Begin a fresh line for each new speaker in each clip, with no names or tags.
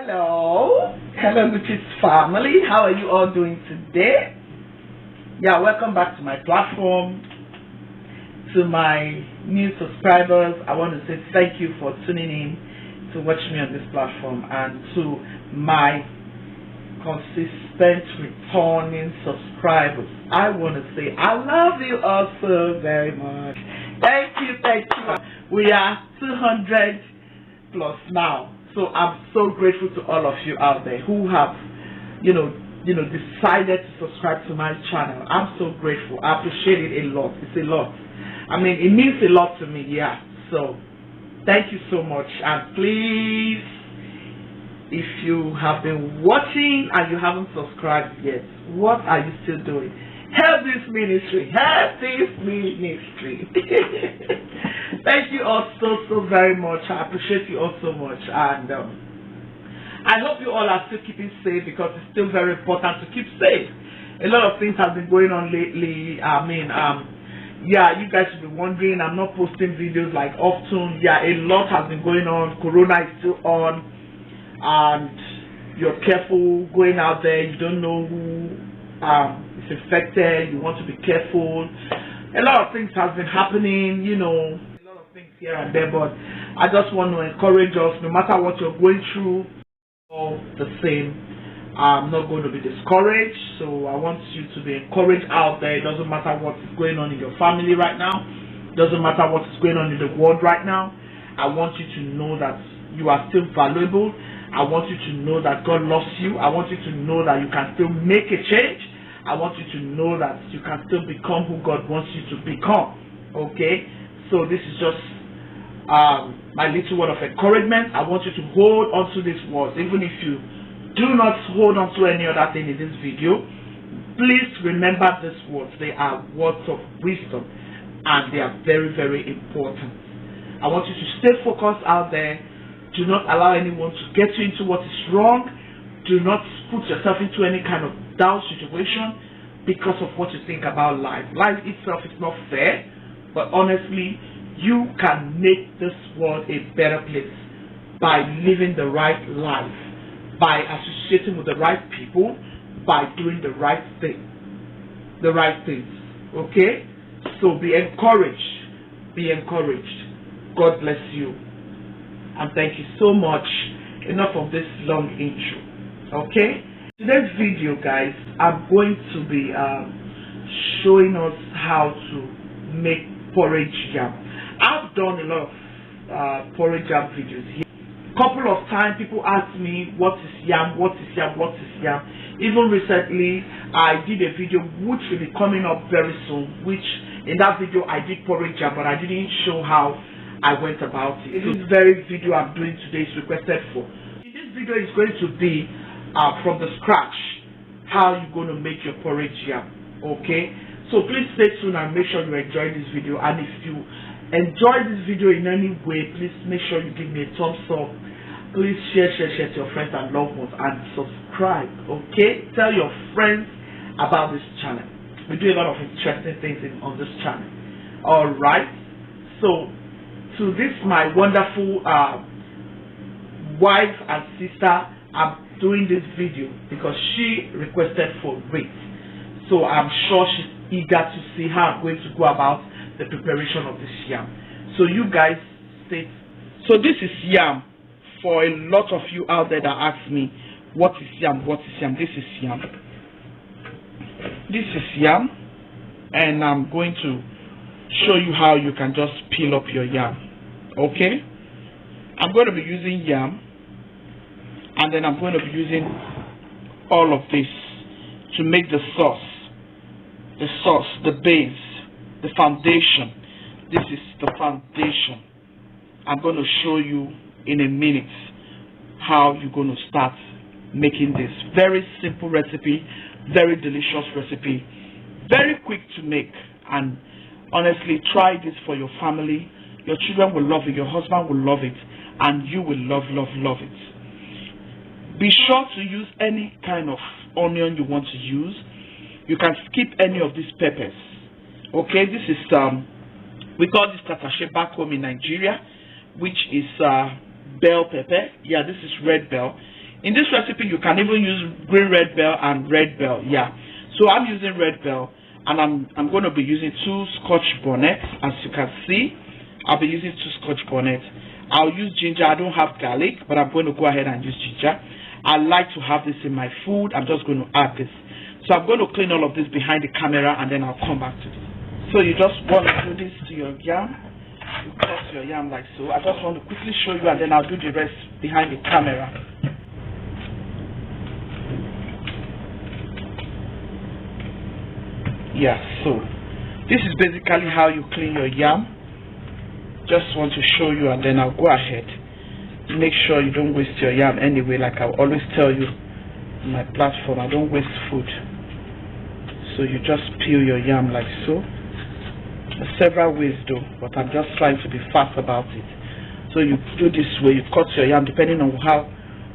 Hello Lucas family, how are you all doing today? Yeah, welcome back to my platform. To my new subscribers, I want to say thank you for tuning in to watch me on this platform, and to my consistent returning subscribers, I want to say I love you all so very much. Thank you. We are 200 plus now, so I'm so grateful to all of you out there who have decided to subscribe to my channel. I'm so grateful. I appreciate it a lot. It's a lot. I mean, it means a lot to me. Yeah, so thank you so much. And please, if you have been watching and you haven't subscribed yet, what are you still doing? Help this ministry. Thank you all so very much. I appreciate you all so much, and I hope you all are still keeping safe, because it's still very important to keep safe. A lot of things have been going on lately. I mean, yeah, you guys should be wondering, I'm not posting videos like often. Yeah, a lot has been going on. Corona is still on, and you're careful going out there. You don't know who is infected. You want to be careful. A lot of things have been happening, a lot of things here and there, but I just want to encourage us, no matter what you're going through, all the same, I'm not going to be discouraged. So I want you to be encouraged out there. It doesn't matter what is going on in your family right now. It doesn't matter what is going on in the world right now. I want you to know that you are still valuable. I want you to know that God loves you. I want you to know that you can still make a change. I want you to know that you can still become who God wants you to become. Okay? So this is just my little word of encouragement. I want you to hold on to these words. Even if you do not hold on to any other thing in this video, please remember these words. They are words of wisdom, and they are very important. I want you to stay focused out there. Do not allow anyone to get you into what is wrong. Do not put yourself into any kind of down situation because of what you think about life. Life itself is not fair, but honestly, you can make this world a better place by living the right life, by associating with the right people, by doing the right thing, the right things. Okay? So be encouraged. Be encouraged. God bless you. And thank you so much. Enough of this long intro. Okay? Today's video, guys, I'm going to be showing us how to make porridge yam. I've done a lot of porridge yam videos here. Couple of times people ask me, what is yam, what is yam, what is yam. Even recently I did a video which will be coming up very soon, which in that video I did porridge yam, but I didn't show how I went about it. This very video I'm doing today is requested for. This video is going to be from the scratch, how you're going to make your porridge yam. Okay, so please stay tuned and make sure you enjoy this video. And if you enjoy this video in any way, please make sure you give me a thumbs up. Please share to your friends and loved ones, and subscribe. Okay, tell your friends about this channel. We do a lot of interesting things on this channel. All right, so to this my wonderful wife and sister, I'm doing this video because she requested for it. So I'm sure she's eager to see how I'm going to go about the preparation of this yam. So you guys stay. So this is yam. For a lot of you out there that ask me, what is yam? What is yam? This is yam. This is yam. And I'm going to show you how you can just peel up your yam. Okay? I'm going to be using yam. And then I'm going to be using all of this to make the sauce, the base, the foundation. This is the foundation. I'm going to show you in a minute how you're going to start making this. Very simple recipe, very delicious recipe, very quick to make. And honestly, try this for your family. Your children will love it, your husband will love it, and you will love it. Be sure to use any kind of onion you want to use. You can skip any of these peppers. Okay, this is we call this tatashe back home in Nigeria, which is bell pepper. Yeah, this is red bell. In this recipe, you can even use green red bell and red bell. Yeah. So I'm using red bell, and I'm going to be using 2 Scotch bonnets. As you can see, I'll be using 2 Scotch bonnets. I'll use ginger. I don't have garlic, but I'm going to go ahead and use ginger. I like to have this in my food. I'm just going to add this. So I'm going to clean all of this behind the camera, and then I'll come back to this. So you just want to do this to your yam. You cut your yam like so. I just want to quickly show you, and then I'll do the rest behind the camera. Yeah, so this is basically how you clean your yam. Just want to show you, and then I'll go ahead. Make sure you don't waste your yam anyway. Like I always tell you on my platform, I don't waste food. So you just peel your yam like so. There's several ways though, but I'm just trying to be fast about it. So you do this way. You cut your yam depending on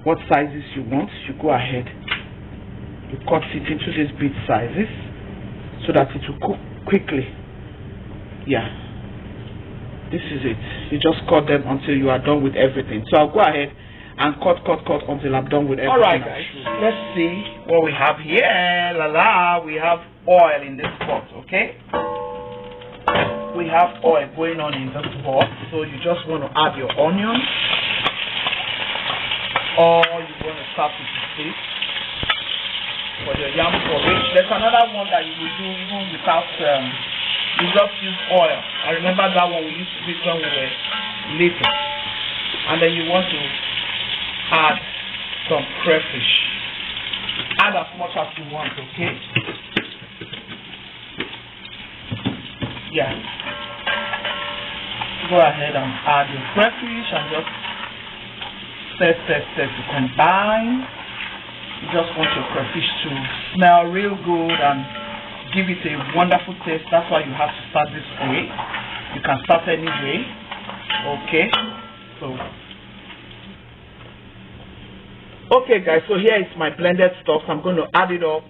what sizes you want. You go ahead. You cut it into these bit sizes so that it will cook quickly. Yeah. This is it. You just cut them until you are done with everything. So I'll go ahead and cut until I'm done with everything. Alright guys, let's see what we have here. We have oil in this pot, okay? We have oil going on in this pot. So you just want to add your onion, or you want to start with this for your yam porridge. There's another one that you will do even without you just use oil. I remember that one we used to do when we were little. And then you want to add some crayfish. Add as much as you want, okay? Yeah. Go ahead and add your crayfish and just stir to combine. You just want your crayfish to smell real good and give it a wonderful taste. That's why you have to start this way. You can start any way. Okay. Okay guys, so here is my blended stuff. I'm going to add it up.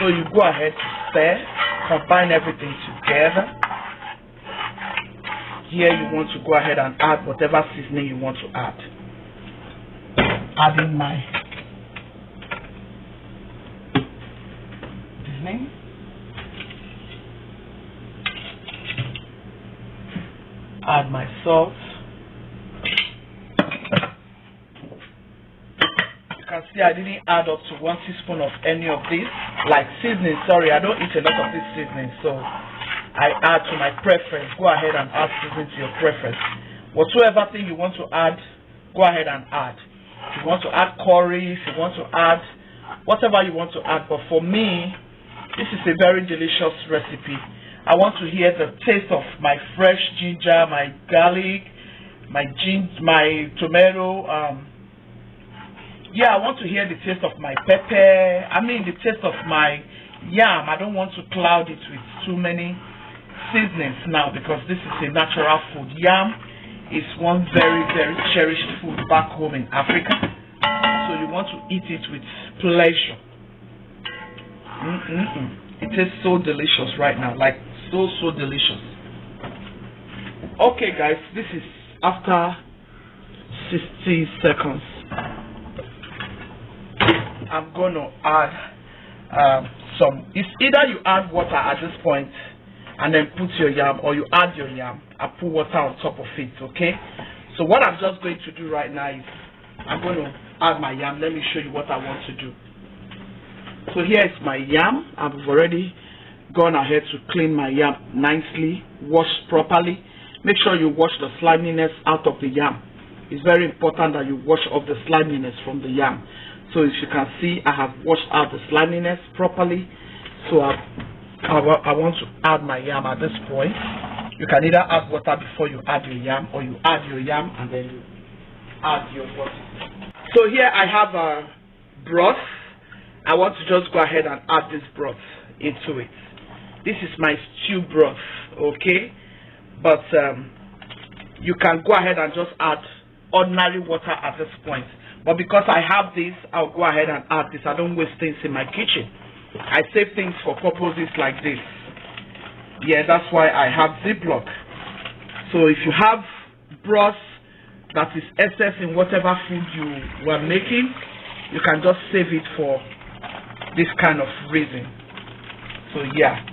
So you go ahead to stir. Combine everything together. Here you want to go ahead and add whatever seasoning you want to add. Adding my seasoning. Add my salt. You can see I didn't add up to 1 teaspoon of any of this. Like seasoning, sorry, I don't eat a lot of this seasoning, so I add to my preference. Go ahead and add seasoning to your preference. Whatsoever thing you want to add, go ahead and add. If you want to add curry, if you want to add whatever you want to add, but for me, this is a very delicious recipe. I want to hear the taste of my fresh ginger, my garlic, my tomato, yeah, I want to hear the taste of my pepper. I mean the taste of my yam. I don't want to cloud it with too many seasonings now, because this is a natural food. Yam is one very, very cherished food back home in Africa. So you want to eat it with pleasure. It tastes so delicious right now, like so delicious. Okay guys, this is after 60 seconds. I'm going to add it's either you add water at this point and then put your yam, or you add your yam and put water on top of it, okay? So what I'm just going to do right now is I'm going to add my yam. Let me show you what I want to do. So here is my yam. I've already gone ahead to clean my yam nicely, washed properly. Make sure you wash the sliminess out of the yam. It's very important that you wash off the sliminess from the yam. So as you can see, I have washed out the sliminess properly. So I want to add my yam at this point. You can either add water before you add your yam, or you add your yam and then you add your water. So here I have a broth. I want to just go ahead and add this broth into it. This is my stew broth, okay? But you can go ahead and just add ordinary water at this point. But because I have this, I'll go ahead and add this. I don't waste things in my kitchen. I save things for purposes like this. Yeah, that's why I have Ziploc. So if you have broth that is excess in whatever food you were making, you can just save it for this kind of reason. So yeah,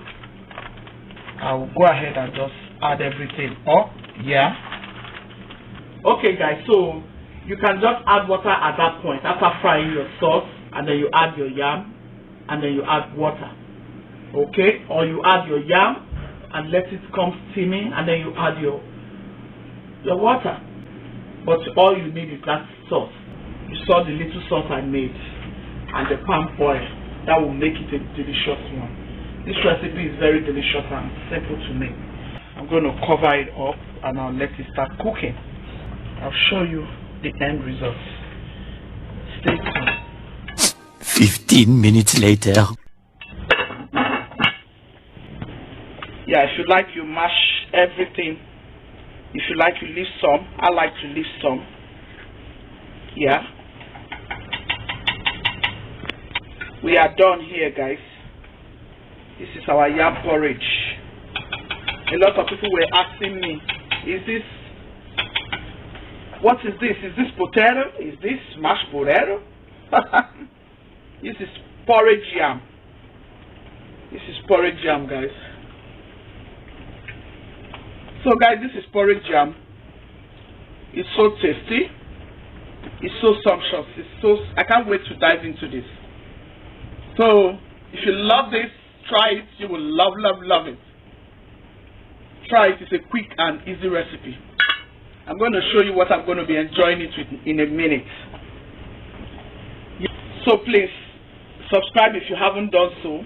I'll go ahead and just add everything up. Yeah. Okay guys, so you can just add water at that point after frying your sauce, and then you add your yam, and then you add water. Okay, or you add your yam and let it come steaming, and then you add your water. But all you need is that sauce. You saw the little sauce I made and the palm oil. That will make it a delicious one. This recipe is very delicious and simple to make. I'm going to cover it up and I'll let it start cooking. I'll show you the end results. Stay tuned.
15 minutes later.
Yeah, if you like, you mash everything. If you like, you leave some. I like to leave some. Yeah. We are done here, guys. This is our yam porridge. A lot of people were asking me, what is this? Is this potato? Is this mashed potato? This is porridge yam. This is porridge yam, guys. So guys, this is porridge yam. It's so tasty. It's so sumptuous. I can't wait to dive into this. So if you love this, try it. You will love it. Try it. It's a quick and easy recipe. I'm going to show you what I'm going to be enjoying it with in a minute. So please subscribe if you haven't done so,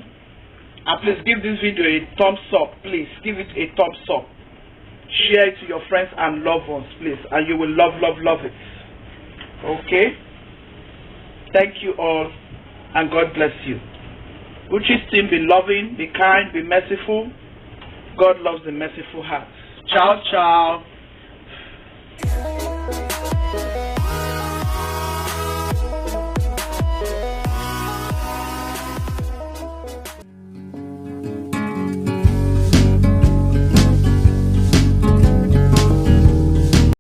and please give this video a thumbs up. Please give it a thumbs up. Share it to your friends and loved ones, please, and you will love it. Okay? Thank you all, and God bless you. Uchi's team, be loving, be kind, be merciful. God loves the merciful hearts. Ciao, ciao.